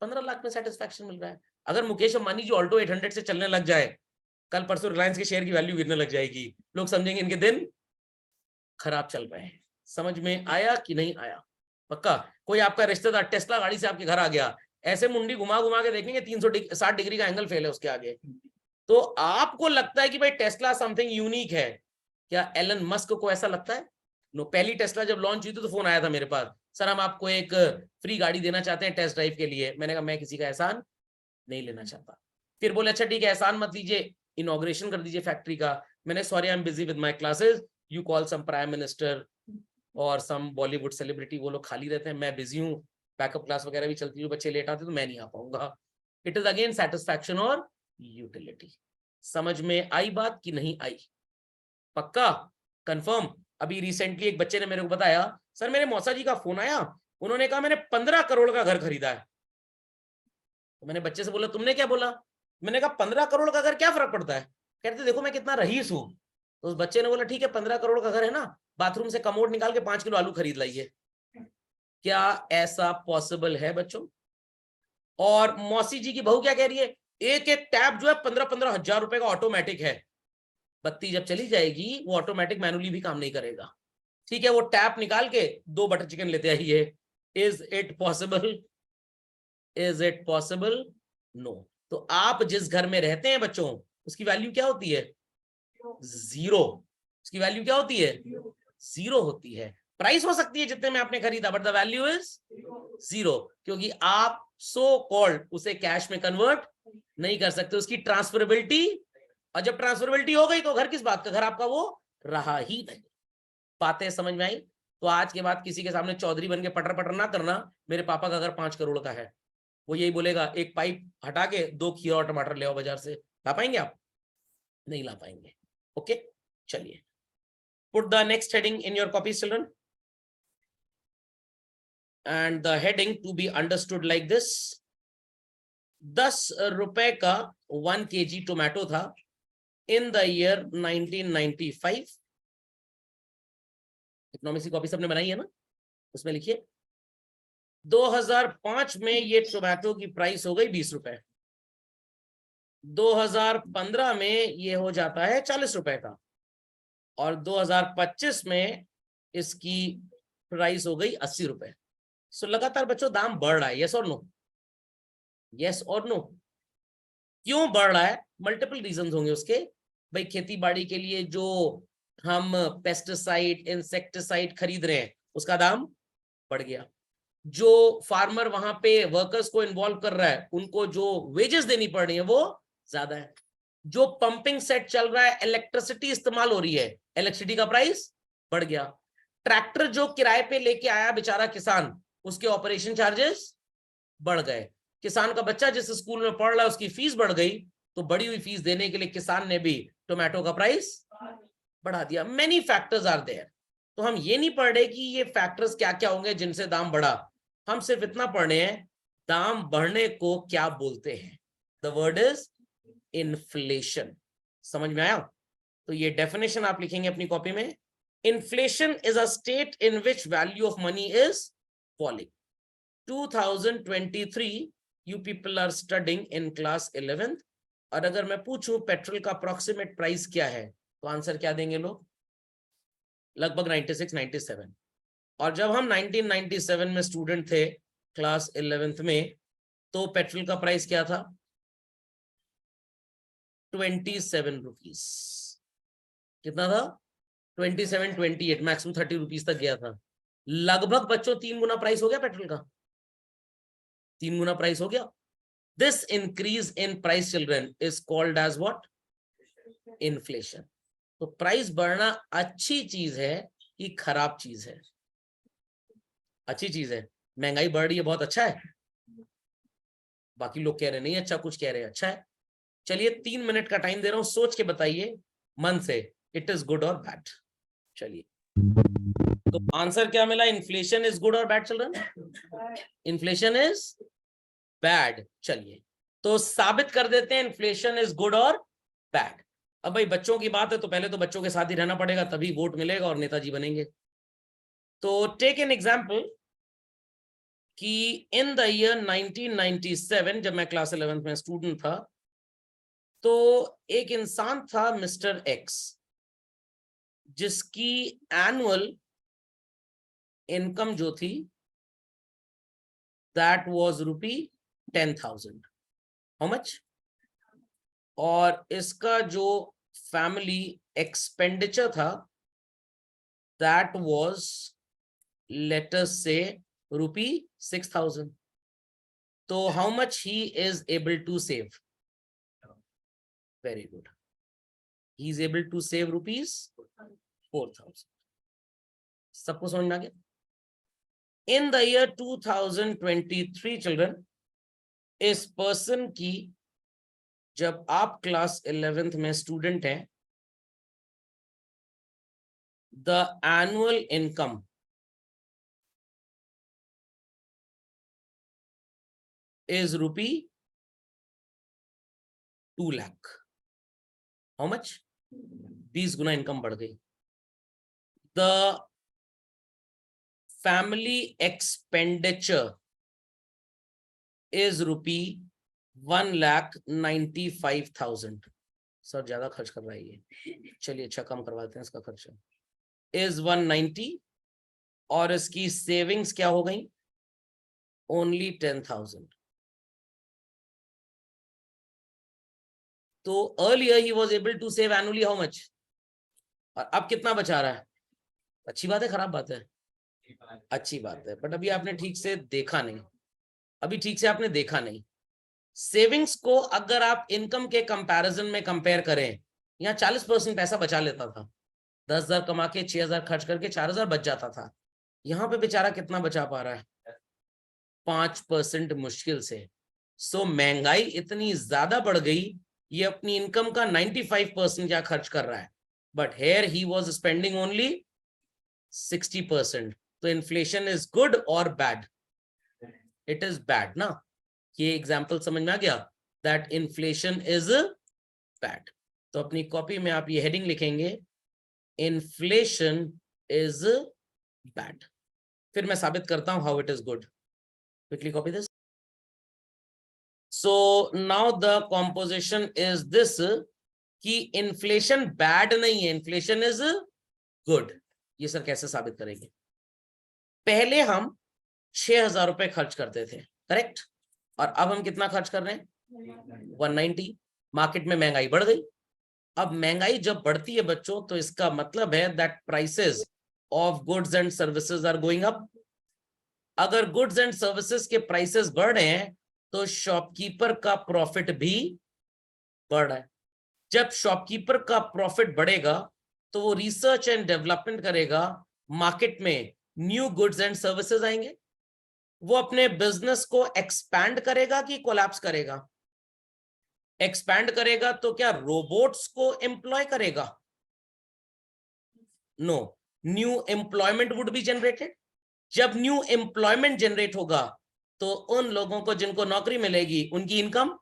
15 लाख में सेटिस्फैक्शन मिल रहा है। अगर मुकेश अंबानी जी ऑल्टो 800 से चलने लग जाए, कल परसों रिलायंस के शेयर की वैल्यू गिरने लग जाएगी, लोग समझेंगे इनके दिन खराब चल रहे हैं। समझ में आया कि नहीं आया? पक्का? कोई आपका रिश्तेदार टेस्ला गाड़ी से आपके घर आ गया, ऐसे मुंडी घुमा घुमा के देखेंगे 360 डिग्री का एंगल फेल है उसके आगे। तो आपको लगता है कि भाई टेस्ला समथिंग यूनिक है क्या? एलन मस्क को ऐसा लगता है? नो, पहली टेस्ला जब लॉन्च हुई थी तो फोन आया था मेरे पास, सर हम आपको एक फ्री गाड़ी देना चाहते हैं टेस्ट ड्राइव के लिए। मैंने कहा मैं किसी का एहसान नहीं लेना चाहता। फिर बोले अच्छा ठीक है, एहसान मत लीजिए, इनॉग्रेशन कर दीजिए फैक्ट्री का। मैंने sorry I am busy with my classes, you call some prime minister और सम बॉलीवुड सेलिब्रिटी, वो लोग खाली रहते हैं, मैं बिजी हूँ, बैकअप क्लास वगैरह भी चलती है, बच्चे लेट आते तो मैं नहीं आ पाऊंगा। इट इज अगेन सेटिस्फैक्शन और यूटिलिटी। समझ में आई बात कि नहीं आई? पक्का? कंफर्म? अभी रिसेंटली एक बच्चे ने मेरे को बताया, सर मेरे मौसा जी का फोन आया, उन्होंने कहा मैंने 15 करोड़ का घर खरीदा है। तो मैंने बच्चे से बोला तुमने क्या बोला? मैंने कहा 15 करोड़ का घर क्या फर्क पड़ता है? कहते देखो मैं कितना रईस हूं। तो उस बच्चे ने बोला ठीक है 15 करोड़ का घर है ना, बाथरूम से कमोड निकाल के 5 किलो आलू खरीद लाइए। क्या ऐसा पॉसिबल है बच्चों? और मौसी जी की बहू क्या कह रही है, एक एक टैप जो है 15-15 हजार रुपए का ऑटोमेटिक है, बत्ती जब चली जाएगी वो ऑटोमेटिक मैनुअली भी काम नहीं करेगा। ठीक है, वो टैप निकाल के 2 बटर चिकन लेते आइए। Is it possible? Is it possible? No. तो आप जिस घर में रहते हैं बच्चों, उसकी वैल्यू क्या होती है? जीरो। उसकी वैल्यू क्या होती है? जीरो होती है। प्राइस हो सकती है जितने में आपने खरीदा, but the value is zero, क्योंकि आप सो कॉल्ड उसे कैश में कन्वर्ट नहीं कर सकते, उसकी ट्रांसफरेबिलिटी। और जब ट्रांसफरेबिलिटी हो गई तो घर किस बात का? घर आपका वो रहा ही नहीं। बातें समझ में आई? तो आज के बाद किसी के सामने चौधरी बन के पटर पटर ना करना, मेरे पापा का घर 5 करोड़ का है, वो यही बोलेगा एक पाइप हटा के 2 खीरा और टमाटर ले आओ बाजार से। ला पाएंगे आप? नहीं ला पाएंगे। ओके, चलिए, put the next heading in your copy children, and the heading to be understood like this. 10 रुपए का 1 kg टोमेटो था इन द ईयर 1995। इकोनॉमिक्स की कॉपी सबने बनाई है ना, उसमें लिखिए 2005 में ये टोमेटो की प्राइस हो गई 20 रुपए, 2015 में ये हो जाता है 40 रुपए का, और 2025 में इसकी प्राइस हो गई 80 रुपए। सो लगातार बच्चों दाम बढ़ रहा है, यस और नो? यस और नो? क्यों बढ़ रहा है? मल्टीपल रीजंस होंगे उसके। भाई खेती बाड़ी के लिए जो हम पेस्टिसाइड इंसेक्टिसाइड खरीद रहे हैं उसका दाम बढ़ गया, जो फार्मर वहां पे वर्कर्स को इन्वॉल्व कर रहा है उनको जो वेजेस देनी पड़ रही है वो ज्यादा है, जो पंपिंग सेट चल रहा है, इलेक्ट्रिसिटी इस्तेमाल हो रही है, इलेक्ट्रिसिटी का प्राइस बढ़ गया, ट्रैक्टर जो किराए पे लेके आया बेचारा किसान, उसके ऑपरेशन चार्जेस बढ़ गए, किसान का बच्चा जिस स्कूल में पढ़ रहा है उसकी फीस बढ़ गई, तो बढ़ी हुई फीस देने के लिए किसान ने भी टोमेटो का प्राइस बढ़ा दिया। Many factors are there. तो हम ये नहीं पढ़ रहे कि ये फैक्टर्स क्या क्या होंगे जिनसे दाम बढ़ा, हम सिर्फ इतना पढ़ रहे हैं दाम बढ़ने को क्या बोलते हैं। The word is inflation. समझ में आया? तो ये डेफिनेशन आप लिखेंगे अपनी कॉपी में, inflation is a state in which value of money is falling. 2023 you people are studying in class 11th, और अगर मैं पूछूं पेट्रोल का अप्रोक्सीमेट प्राइस क्या है तो आंसर क्या देंगे लोग? लगभग 96-97। और जब हम 1997 में स्टूडेंट थे क्लास 11th में, तो पेट्रोल का प्राइस क्या था? 27 रुपीज। कितना था? 27-28, मैक्सिमम 30 रुपीज तक गया था। लगभग बच्चों 3 गुना प्राइस हो गया पेट्रोल का, 3 गुना प्राइस हो गया। This increase in price children is called as what? Inflation. तो प्राइस बढ़ना अच्छी चीज है कि खराब चीज है? अच्छी चीज है। महंगाई बढ़ रही है, बहुत अच्छा है। बाकी लोग कह रहे नहीं अच्छा, कुछ कह रहे हैं अच्छा है। चलिए 3 मिनट का टाइम दे रहा हूं, सोच के बताइए मन से, इट इज गुड और बैड। चलिए, तो आंसर क्या मिला? इन्फ्लेशन इज गुड और bad children? Inflation is bad. चलिए, तो साबित कर देते हैं इन्फ्लेशन इज गुड और बैड। अब भाई बच्चों की बात है तो पहले तो बच्चों के साथ ही रहना पड़ेगा, तभी वोट मिलेगा और नेताजी बनेंगे। तो टेक एन एग्जाम्पल कि इन द ईयर 1997 जब मैं क्लास 11th में स्टूडेंट था, तो एक इंसान था मिस्टर एक्स, जिसकी एनुअल इनकम जो थी दैट वाज ₹10,000। How much? और इसका जो फैमिली एक्सपेंडिचर था दैट वाज लेट अस से ₹6,000। तो how much he is able to save? Very good, he is able to save ₹4,000। सबको समझ में आ गया? इन द ईयर 2023 चिल्ड्रन, इस पर्सन की, जब आप क्लास 11th में स्टूडेंट हैं, the annual income is ₹2 lakh। How much? 20 गुना इनकम बढ़ गई। The family expenditure is ₹1,95,000। Sir ज्यादा खर्च कर रहा है ये, चलिए अच्छा कम करवाते हैं इसका खर्चा। इज 190, और इसकी सेविंग्स क्या हो गई? ओनली 10,000। तो earlier he was able to save annually how much, और अब कितना बचा रहा है? अच्छी बात है, खराब बात है? अच्छी बात है, बट अभी आपने ठीक से देखा नहीं, अभी ठीक से आपने देखा नहीं। सेविंग्स को अगर आप इनकम के कंपैरिजन में कंपेयर करें, यहाँ 40% पैसा बचा लेता था। 10,000 कमा के 6,000 खर्च करके 4,000 बच जाता था। यहाँ पे बेचारा कितना बचा पा रहा है? 5% मुश्किल से। सो महंगाई इतनी ज्यादा बढ़ गई, ये अपनी इनकम का 95% क्या खर्च कर रहा है, but here he was spending only 60%। तो इन्फ्लेशन इज गुड और बैड? इट इज बैड ना। ये एग्जाम्पल समझ में आ गया? That inflation is bad. तो अपनी कॉपी में आप ये हेडिंग लिखेंगे, इन्फ्लेशन इज बैड। फिर मैं साबित करता हूं how it is good. Quickly copy this. So now the composition is this कि इन्फ्लेशन बैड नहीं है, इन्फ्लेशन इज गुड। ये सर कैसे साबित करेंगे? पहले हम 6,000 रुपए खर्च करते थे, करेक्ट? और अब हम कितना खर्च कर रहे हैं? 190। मार्केट में महंगाई बढ़ गई। अब महंगाई जब बढ़ती है बच्चों, तो इसका मतलब है that prices of goods and services are going up. अगर गुड्स एंड सर्विसेज के प्राइसेस बढ़ रहे हैं, तो शॉपकीपर का प्रॉफिट भी बढ़ रहा है। जब शॉपकीपर का प्रॉफिट बढ़ेगा, तो वो रिसर्च एंड डेवलपमेंट करेगा, मार्केट में न्यू गुड्स एंड सर्विसेज आएंगे। वो अपने बिजनेस को एक्सपैंड करेगा कि कोलैप्स करेगा? एक्सपैंड करेगा तो क्या रोबोट्स को एम्प्लॉय करेगा? No, new employment would be generated. जब न्यू एम्प्लॉयमेंट जनरेट होगा, तो उन लोगों को जिनको नौकरी मिलेगी, उनकी इनकम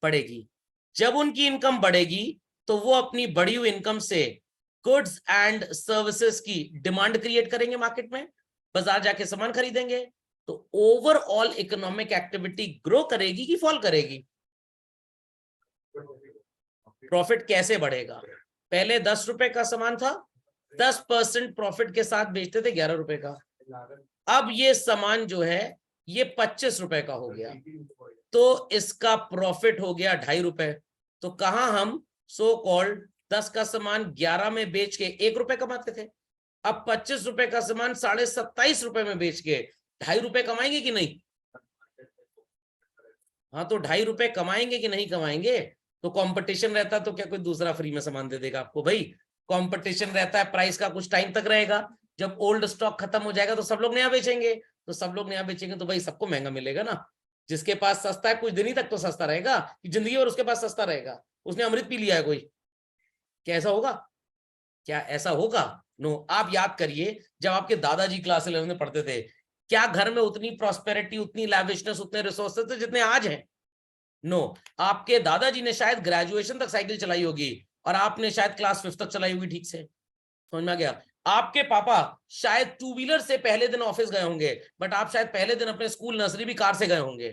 बढ़ेगी। जब उनकी इनकम बढ़ेगी, तो वो अपनी बढ़ी हुई इनकम से गुड्स एंड सर्विसेज की डिमांड क्रिएट करेंगे, मार्केट में बाजार जाके सामान खरीदेंगे। तो ओवरऑल इकोनॉमिक एक्टिविटी ग्रो करेगी कि फॉल करेगी? प्रॉफिट कैसे बढ़ेगा? पहले 10 रुपए का सामान था, 10% प्रॉफिट के साथ बेचते थे 11 रुपए का। अब ये सामान जो है ये 25 रुपए का हो गया, तो इसका प्रॉफिट हो गया 2.5 रुपए। तो कहां हम सो कॉल्ड 10 का सामान 11 में बेच के 1 रुपए कमाते थे, अब 25 रुपए का सामान 27.5 रुपए में बेच के 2.5 रुपए कमाएंगे कि नहीं? हाँ, तो 2.5 रुपए कमाएंगे कि नहीं कमाएंगे? तो कंपटीशन रहता तो क्या कोई दूसरा फ्री में सामान दे देगा आपको? भाई कंपटीशन रहता है, प्राइस का कुछ टाइम तक रहेगा, जब ओल्ड स्टॉक खत्म हो जाएगा तो सब लोग नया बेचेंगे, तो सब लोग नया बेचेंगे तो भाई सबको महंगा मिलेगा ना। जिसके पास सस्ता है कुछ दिन ही तक तो सस्ता रहेगा, कि जिंदगी भर उसके पास सस्ता रहेगा? उसने अमृत पी लिया है कोई? क्या ऐसा होगा? क्या ऐसा होगा? नो। आप याद करिए, जब आपके दादाजी क्लास 11 में पढ़ते थे, क्या घर में उतनी प्रॉस्पेरिटी, उतनी लैविशनेस, उतने रिसोर्सेज थे जितने आज हैं? नो। आपके दादाजी ने शायद ग्रेजुएशन तक साइकिल चलाई होगी, और आपने शायद क्लास 5th तक चलाई होगी ठीक से। समझ में आ गया? आपके पापा शायद टू व्हीलर से पहले दिन ऑफिस गए होंगे, बट आप शायद पहले दिन अपने स्कूल नर्सरी भी कार से गए होंगे।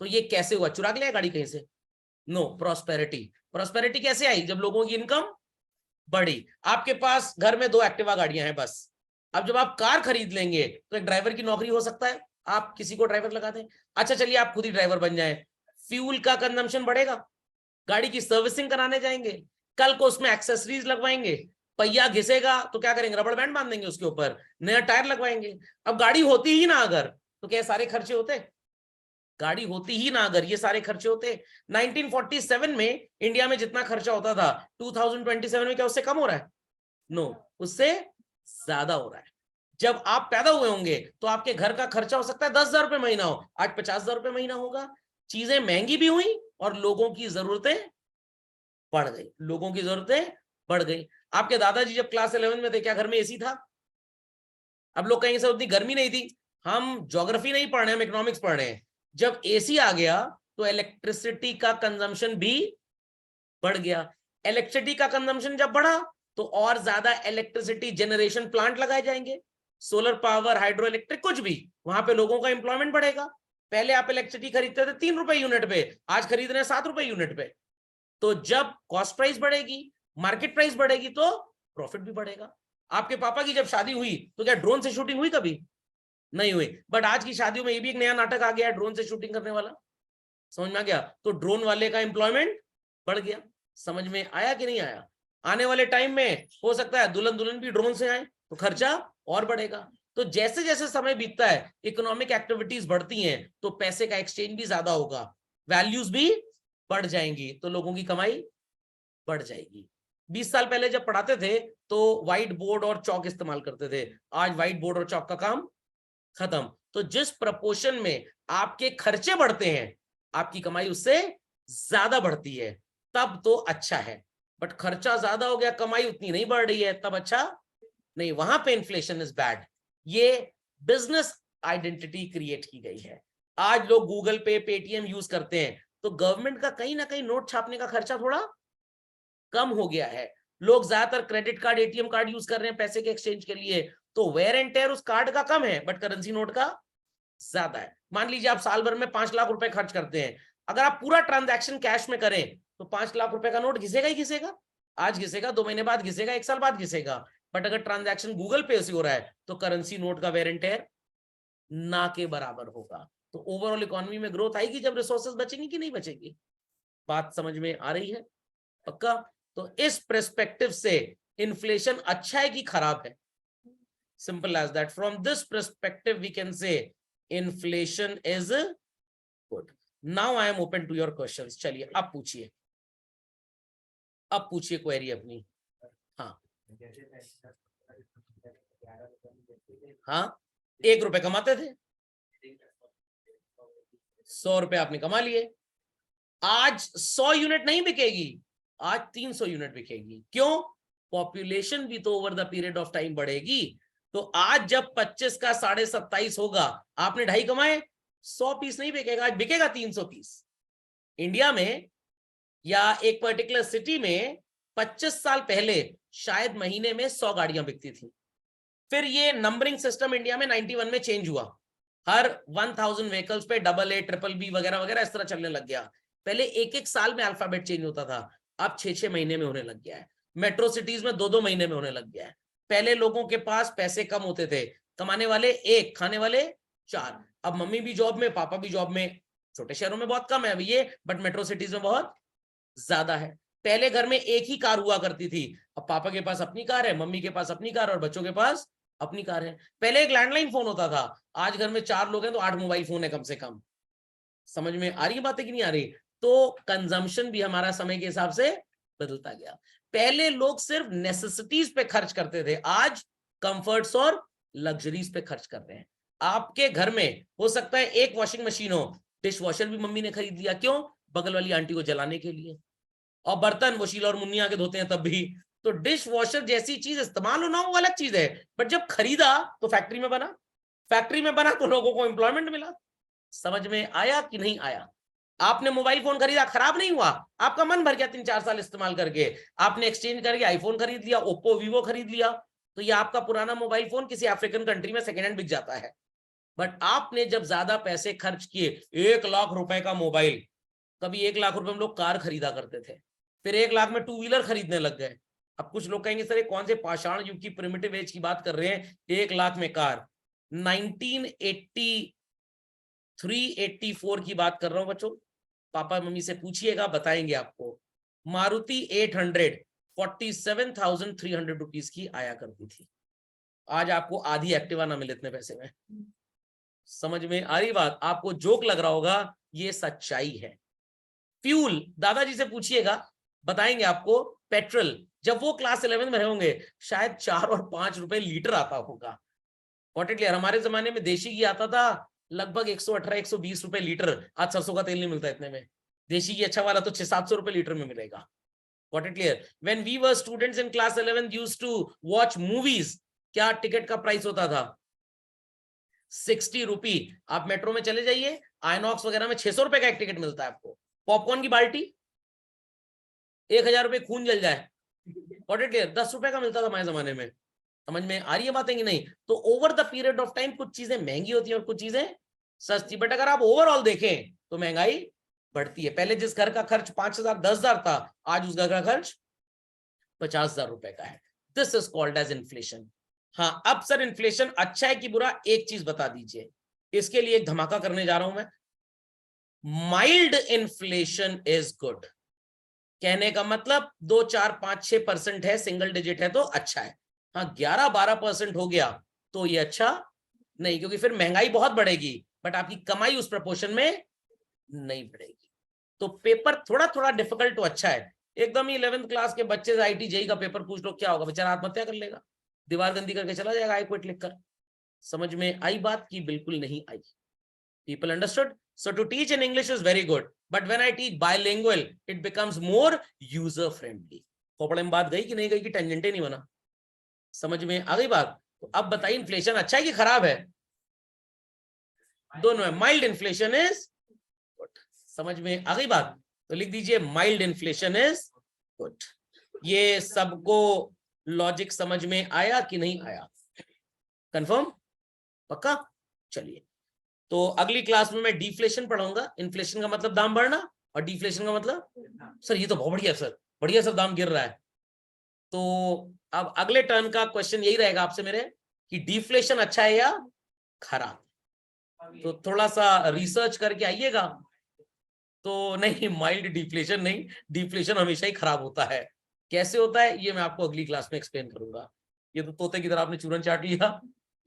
तो ये कैसे हुआ? चुरा के लिया गाड़ी कहीं से? No, prosperity. प्रॉस्पेरिटी कैसे आई? जब लोगों की इनकम बढ़ी। आपके पास घर में 2 एक्टिवा गाड़ियां हैं बस। अब जब आप कार खरीद लेंगे तो एक ड्राइवर की नौकरी हो सकता है, आप किसी को ड्राइवर लगा दें। अच्छा चलिए आप खुद ही ड्राइवर बन जाएं, फ्यूल का कंजम्पशन बढ़ेगा, गाड़ी की सर्विसिंग कराने जाएंगे, कल को उसमें एक्सेसरीज लगवाएंगे, पहिया घिसेगा तो क्या करेंगे? रबड़ बैंड बांध देंगे उसके ऊपर, नया टायर लगवाएंगे। अब गाड़ी होती ही ना अगर, तो क्या सारे खर्चे होते? गाड़ी होती ही ना अगर ये सारे खर्चे होते। 1947 में इंडिया में जितना खर्चा होता था 2027 में क्या उससे कम हो रहा है? नो, उससे ज्यादा हो रहा है। जब आप पैदा हुए होंगे तो आपके घर का खर्चा हो सकता है 10,000 रुपए महीना हो, आज 50,000 रुपए महीना होगा। चीजें महंगी भी हुई और लोगों की जरूरतें बढ़ गई, लोगों की जरूरतें बढ़ गई। आपके दादाजी जब क्लास 11 में थे क्या घर में एसी था? अब लोग कहेंगे सर उतनी गर्मी नहीं थी। हम ज्योग्राफी नहीं पढ़ रहे, हम इकोनॉमिक्स पढ़ रहे हैं। जब एसी आ गया तो इलेक्ट्रिसिटी का कंजम्पशन भी बढ़ गया। इलेक्ट्रिसिटी का कंजम्पशन जब बढ़ा तो और ज्यादा इलेक्ट्रिसिटी जनरेशन प्लांट लगाए जाएंगे, सोलर पावर, हाइड्रो इलेक्ट्रिक, कुछ भी। वहां पे लोगों का एम्प्लॉयमेंट बढ़ेगा। पहले आप इलेक्ट्रिसिटी खरीदते थे 3 रुपए यूनिट पे, आज खरीद रहे हैं 7 रुपए यूनिट पे। तो जब कॉस्ट प्राइस बढ़ेगी, मार्केट प्राइस बढ़ेगी, तो प्रॉफिट भी बढ़ेगा। आपके पापा की जब शादी हुई तो क्या ड्रोन से शूटिंग हुई? कभी नहीं हुई। बट आज की शादियों में ये भी एक नया नाटक आ गया है, ड्रोन से शूटिंग करने वाला। समझ में आ गया? तो ड्रोन वाले का एम्प्लॉयमेंट बढ़ गया। समझ में आया कि नहीं आया? आने वाले टाइम में हो सकता है दुल्हन दुल्हन भी ड्रोन से आए तो खर्चा और बढ़ेगा। तो जैसे जैसे समय बीतता है, इकोनॉमिक एक्टिविटीज बढ़ती हैं, तो पैसे का एक्सचेंज भी ज्यादा होगा, वैल्यूज भी बढ़ जाएंगी, तो लोगों की कमाई बढ़ जाएगी। 20 साल पहले जब पढ़ाते थे तो व्हाइट बोर्ड और चौक इस्तेमाल करते थे, आज व्हाइट बोर्ड और चौक का काम खत्म। तो जिस प्रपोर्शन में आपके खर्चे बढ़ते हैं, आपकी कमाई उससे ज्यादा बढ़ती है, तब तो अच्छा है। बट खर्चा ज्यादा हो गया, कमाई उतनी नहीं बढ़ रही है, तब अच्छा नहीं, वहां पे इन्फ्लेशन इज बैड। ये बिजनेस आइडेंटिटी क्रिएट की गई है। आज लोग गूगल पे, पेटीएम यूज करते हैं, तो गवर्नमेंट का कहीं ना कहीं नोट छापने का खर्चा थोड़ा कम हो गया है। लोग ज्यादातर credit card, ATM card use कर रहे हैं पैसे के एक्सचेंज के लिए, तो वेयर एंड टेयर उस कार्ड का कम है, बट करेंसी नोट का ज्यादा है। मान लीजिए आप साल भर में 5 लाख रुपए खर्च करते हैं, अगर आप पूरा ट्रांजैक्शन कैश में करें तो 5 लाख रुपए का नोट घिसेगा ही घिसेगा। आज घिसेगा, 2 महीने बाद घिसेगा, 1 साल बाद घिसेगा। बट अगर ट्रांजैक्शन गूगल पे से हो रहा है तो करेंसी नोट का वेयर एंड टेयर ना के बराबर होगा। तो ओवरऑल इकोनॉमी में ग्रोथ आएगी जब रिसोर्सेज बचेंगी कि नहीं बचेगी? बात समझ में आ रही है? पक्का? तो इस पर्सपेक्टिव से इन्फ्लेशन अच्छा है कि खराब है? Simple as that. From this perspective we can say inflation is good. Now I am open to your questions. चलिए अब पूछिए, अब पूछिए क्वेरी अपनी। हाँ हाँ, 1 रुपए कमाते थे, 100 रुपए आपने कमा लिए। आज 100 यूनिट नहीं बिकेगी, आज 300 यूनिट बिकेगी। क्यों? पॉपुलेशन भी तो over the period of time बढ़ेगी। तो आज जब 25 का 27.5 होगा, आपने 2.5 कमाए, 100 पीस नहीं बिकेगा, आज बिकेगा 300 पीस। इंडिया में या एक पर्टिकुलर सिटी में 25 साल पहले शायद महीने में 100 गाड़ियां बिकती थी। फिर ये नंबरिंग सिस्टम इंडिया में 91 में चेंज हुआ, हर 1000 व्हीकल्स पे AA, BBB वगैरह वगैरह इस तरह चलने लग गया। पहले 1-1 साल में अल्फाबेट चेंज होता था, अब 6-6 महीने में होने लग गया है। मेट्रो सिटीज में 2-2 महीने में होने लग गया है। पहले लोगों के पास पैसे कम होते थे, कमाने वाले 1, खाने वाले 4। अब मम्मी भी जॉब में, पापा भी जॉब में। छोटे शहरों में बहुत कम है अभी ये, बट मेट्रो सिटीज में बहुत ज्यादा है। पहले घर में एक ही कार हुआ करती थी, अब पापा के पास अपनी कार है, मम्मी के पास अपनी कार और बच्चों के पास अपनी कार है। पहले एक लैंडलाइन फोन होता था, आज घर में 4 लोग हैं तो 8 मोबाइल फोन है कम से कम। समझ में आ रही है बातें कि नहीं आ रही? तो कंजम्पशन भी हमारा समय के हिसाब से बदलता गया। पहले लोग सिर्फ नेसेसिटीज पे खर्च करते थे, आज कंफर्ट्स और लग्जरीज पे खर्च कर रहे हैं। आपके घर में हो सकता है एक वॉशिंग मशीन हो, डिश वॉशर भी मम्मी ने खरीद लिया। क्यों? बगल वाली आंटी को जलाने के लिए। और बर्तन वो शीला और मुन्नी आके धोते हैं तब भी। तो डिश वॉशर जैसी चीज इस्तेमाल होना वो अलग चीज है, बट जब खरीदा तो फैक्ट्री में बना, फैक्ट्री में बना तो लोगों को एम्प्लॉयमेंट मिला। समझ में आया कि नहीं आया? आपने मोबाइल फोन खरीदा, खराब नहीं हुआ, आपका मन भर गया 3-4 साल इस्तेमाल करके, आपने एक्सचेंज करके आईफोन खरीद लिया, ओप्पो वीवो खरीद लिया, तो ये आपका पुराना मोबाइल फोन किसी अफ्रीकन कंट्री में सेकेंड हैंड बिक जाता है। बट आपने जब ज्यादा पैसे खर्च किए, 1 लाख रुपए का मोबाइल, कभी 1 लाख रुपए में लोग कार खरीदा करते थे, फिर 1 लाख में 2 व्हीलर खरीदने लग गए। अब कुछ लोग कहेंगे सर ये कौन से पाषाण युग की प्रिमिटिव एज की बात कर रहे हैं, 1 लाख में कार। 1983-84 की बात कर रहा हूं बच्चों, पापा मम्मी से पूछिएगा बताएंगे आपको। मारुति 800 47,300 रुपीज की आया करती थी। आज आपको आधी एक्टिवा ना मिले इतने पैसे में। समझ में आ रही बात? आपको जोक लग रहा होगा, ये सच्चाई है। फ्यूल दादाजी से पूछिएगा, बताएंगे आपको। पेट्रोल जब वो क्लास 11 में होंगे शायद 4 और 5 रुपए लीटर आता होगा। Got it clear? हमारे जमाने में देशी घी आता था लगभग 118-120 रुपए लीटर। आज सरसों का तेल नहीं मिलता इतने में। देशी घी अच्छा वाला तो 600-700 रुपए लीटर में मिलेगा। Got it clear? When we were students in class 11 used to watch movies, क्या टिकट का प्राइस होता था? 60 रुपी। आप मेट्रो में चले जाइए, आइनॉक्स वगैरह में 600 रुपए का एक टिकट मिलता है आपको। पॉपकॉर्न की बाल्टी 1000 रुपए खून जल जाए, गॉट इट क्लियर, 10 रुपए का मिलता था हमारे जमाने में। समझ में आ रही है बातें कि नहीं? तो over the period of time कुछ चीजें महंगी होती हैं और कुछ चीजें सस्ती। बट अगर आप ओवरऑल देखें तो महंगाई बढ़ती है। पहले जिस घर का खर्च 5,000 10,000 था, आज उस घर का खर्च 50,000 रुपए का है। This is called as inflation. हाँ, अब सर इन्फ्लेशन अच्छा है कि बुरा, एक चीज बता दीजिए। इसके लिए एक धमाका करने जा रहा हूं मैं। Mild inflation is good. कहने का मतलब 2, 4, 5, 6% है, सिंगल डिजिट है तो अच्छा है। हाँ, 11-12% हो गया तो ये अच्छा नहीं, क्योंकि फिर महंगाई बहुत बढ़ेगी बट आपकी कमाई उस प्रपोर्शन में नहीं बढ़ेगी। तो पेपर थोड़ा थोड़ा डिफिकल्ट तो अच्छा है। एकदम ही 11th क्लास के बच्चे से IIT JEE का पेपर पूछ लो, क्या होगा? बेचारा आत्महत्या कर लेगा, दीवार गंदी करके चला जाएगा आई क्विट लिखकर। समझ में आई बात की बिल्कुल नहीं आई? People understood? So to teach in English is very good, but when I teach bilingual, it becomes more user friendly. Khopde में बात गई कि नहीं गई कि टेंजेंटे नहीं बना? समझ में आ गई बात? तो अब बताइए इन्फ्लेशन अच्छा है कि खराब है? दोनों है। Mild inflation is good. समझ में आ गई बात? तो लिख दीजिए माइल्ड इन्फ्लेशन इज गुड। ये सबको लॉजिक समझ में आया कि नहीं आया? कंफर्म? पक्का? चलिए, तो अगली क्लास में मैं डिफ्लेशन पढ़ाऊंगा। इन्फ्लेशन का मतलब दाम बढ़ना और डिफ्लेशन का मतलब, सर ये तो बहुत बढ़िया सर, बढ़िया सर, दाम गिर रहा है। तो अब अगले टर्न का क्वेश्चन यही रहेगा आपसे मेरे कि डिफ्लेशन अच्छा है या खराब। तो थोड़ा सा रिसर्च करके आइएगा। तो नहीं, माइल्ड डिफ्लेशन नहीं, डिफ्लेशन हमेशा ही खराब होता है। कैसे होता है ये मैं आपको अगली क्लास में एक्सप्लेन करूंगा। ये तो तोते की तरह आपने चूरन चाट लिया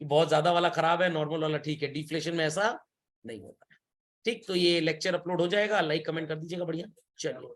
कि बहुत ज्यादा वाला खराब है, नॉर्मल वाला ठीक है। डिफ्लेशन में ऐसा नहीं होता है। ठीक, तो ये लेक्चर अपलोड हो जाएगा, लाइक कमेंट कर दीजिएगा। बढ़िया, चलिए।